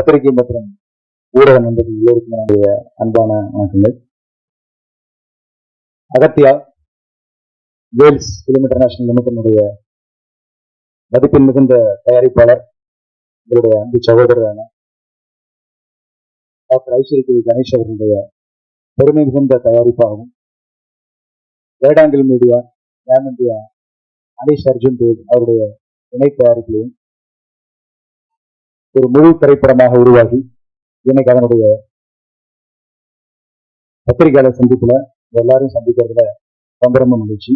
பத்திரிகை மற்றும் ஊடக நண்பர்கள் எல்லோருக்கும் என்னுடைய அன்பான வணக்கங்கள். அகத்தியா வேல்ஸ் பிலிம் இன்டர்நேஷனல் லிமிடெனுடைய மதிப்பின் மிகுந்த தயாரிப்பாளர், எங்களுடைய அன்பு சகோதரரான டாக்டர் ஐஸ்வரி கணேஷ் அவர்களுடைய பெருமை மிகுந்த தயாரிப்பாகவும், வேடாங்கில் media, Jam India, Aneesh Arjun Dev அவருடைய இணை தயாரிப்பிலையும் ஒரு முழு திரைப்படமாக உருவாகி இன்னைக்கு அதனுடைய பத்திரிகையாளர் சந்திப்புல எல்லாரையும் சந்திக்கிறதுல ரொம்ப ரொம்ப மகிழ்ச்சி.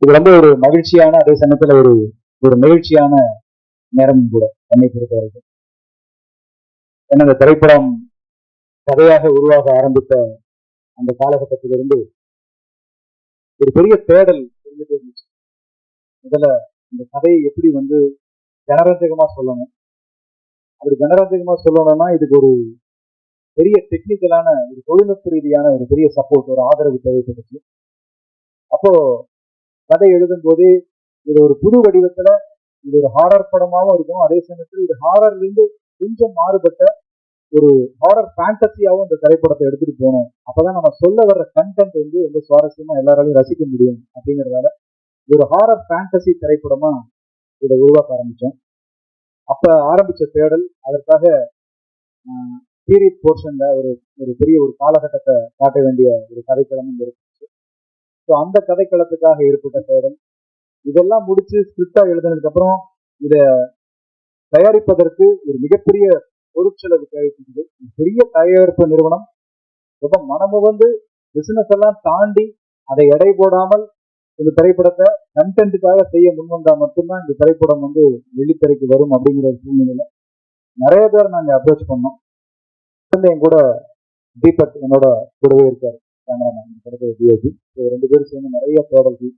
இது ரொம்ப ஒரு மகிழ்ச்சியான, அதே சமயத்துல ஒரு ஒரு நிகழ்ச்சியான நேரம் கூட என்னை பொறுத்த வரைக்கும். ஏன்னா இந்த திரைப்படம் கதையாக உருவாக ஆரம்பித்த அந்த காலகட்டத்திலிருந்து ஒரு பெரிய தேடல் இருந்துட்டு இருந்துச்சு. முதல்ல இந்த கதையை எப்படி ஜனரஞ்சகமா சொல்லணும். அப்படி ஜனரஞ்சகமா சொல்லணும்னா இதுக்கு ஒரு பெரிய டெக்னிக்கலான, ஒரு தொழில்நுட்ப ரீதியான ஒரு பெரிய சப்போர்ட், ஒரு ஆதரவு தேவைப்பட்டுச்சு. அப்போ கதை எழுதும் போதே இது ஒரு புது வடிவத்துல, இது ஒரு ஹாரர் படமாவும் இருக்கும், அதே சமயத்தில் இது ஹாரர்ல இருந்து கொஞ்சம் மாறுபட்ட ஒரு ஹாரர் ஃபேண்டசியாவும் இந்த திரைப்படத்தை எடுத்துட்டு போகணும். அப்பதான் நம்ம சொல்ல வர்ற கண்டென்ட் ரொம்ப சுவாரஸ்யமா எல்லாராலையும் ரசிக்க முடியும். அப்படிங்கிறதால ஒரு ஹாரர் ஃபேண்டசி திரைப்படமா இதை உருவாக்க ஆரம்பிச்சோம். அப்ப ஆரம்பிச்ச தேடல் அதற்காக பீரியட் போர்ஷன்ல ஒரு பெரிய ஒரு காலகட்டத்தை காட்ட வேண்டிய ஒரு கதைக்களமும் இருந்துச்சு. ஸோ அந்த கதைக்களத்துக்காக ஏற்பட்ட தேடல் இதெல்லாம் முடிச்சு ஸ்கிரிப்டா எழுதினதுக்கு அப்புறம் இதை தயாரிப்பதற்கு ஒரு மிகப்பெரிய பொருட்செலவு தேவைப்படுது. பெரிய தயாரிப்பு நிறுவனம் ரொம்ப மனமுவந்து பிசினஸ் எல்லாம் தாண்டி அதை எடை போடாமல் இந்த திரைப்படத்தை கண்டென்ட்டுக்காக செய்ய முன்வந்தா மட்டும்தான் இந்த திரைப்படம் வெள்ளித்திரைக்கு வரும் அப்படிங்கிற ஒரு சூழ்நிலையில நிறைய பேர் நாங்க அப்ரோச் பண்ணோம். என் கூட தீபக் என்னோட கூடவே இருக்காரு, கேமராமேன், படத்தை டிஓபி. ரெண்டு பேரும் சேர்ந்து நிறைய தேடல்கள்.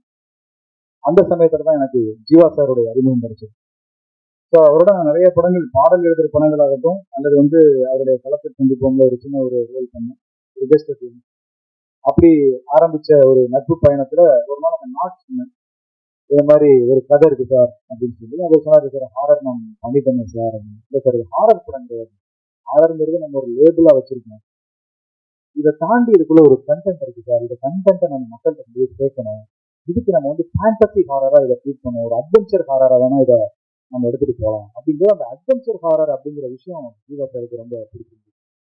அந்த சமயத்துல தான் எனக்கு ஜீவா சாருடைய அறிமுகம் கிடைச்சது. ஸோ அவரோட நான் நிறைய படங்கள், பாடல் எழுதுகிற படங்களாகட்டும் அல்லது அவருடைய களத்தில் சந்திப்பவங்க ஒரு சின்ன ஒரு ரோல் பண்ணேன், ஒரு பெஸ்ட். அப்படி ஆரம்பிச்ச ஒரு நட்பு பயணத்துல ஒரு நாள் நான் நாட் சொன்னேன், இது மாதிரி ஒரு கதை இருக்கு சார் அப்படின்னு சொல்லி. அவர் சொன்னார், சார் ஹாரர் நான் பண்ணிட்டேங்க சார் அப்படின்னு. இல்லை சார், இது ஹாரர் படம் கிடையாது, ஹாரர்ங்கிறது நம்ம ஒரு லேபிளா வச்சிருக்கோம், இதை தாண்டி இதுக்குள்ள ஒரு கண்டென்ட் இருக்கு சார், இந்த கண்டென்ட்டை நம்ம மக்கள்கிட்ட சேர்க்கணும், இதுக்கு நம்ம ஃபேண்டசி ஹாரரா இதை ட்ரீட் பண்ணணும், ஒரு அட்வென்ச்சர் ஹாரரா வேணா இதை நம்ம எடுத்துட்டு போகலாம் அப்படிங்கிற அந்த அட்வென்ச்சர் ஹாரர் அப்படிங்கிற விஷயம் ஜீவா சாருக்கு ரொம்ப பிடிச்சிருக்கு.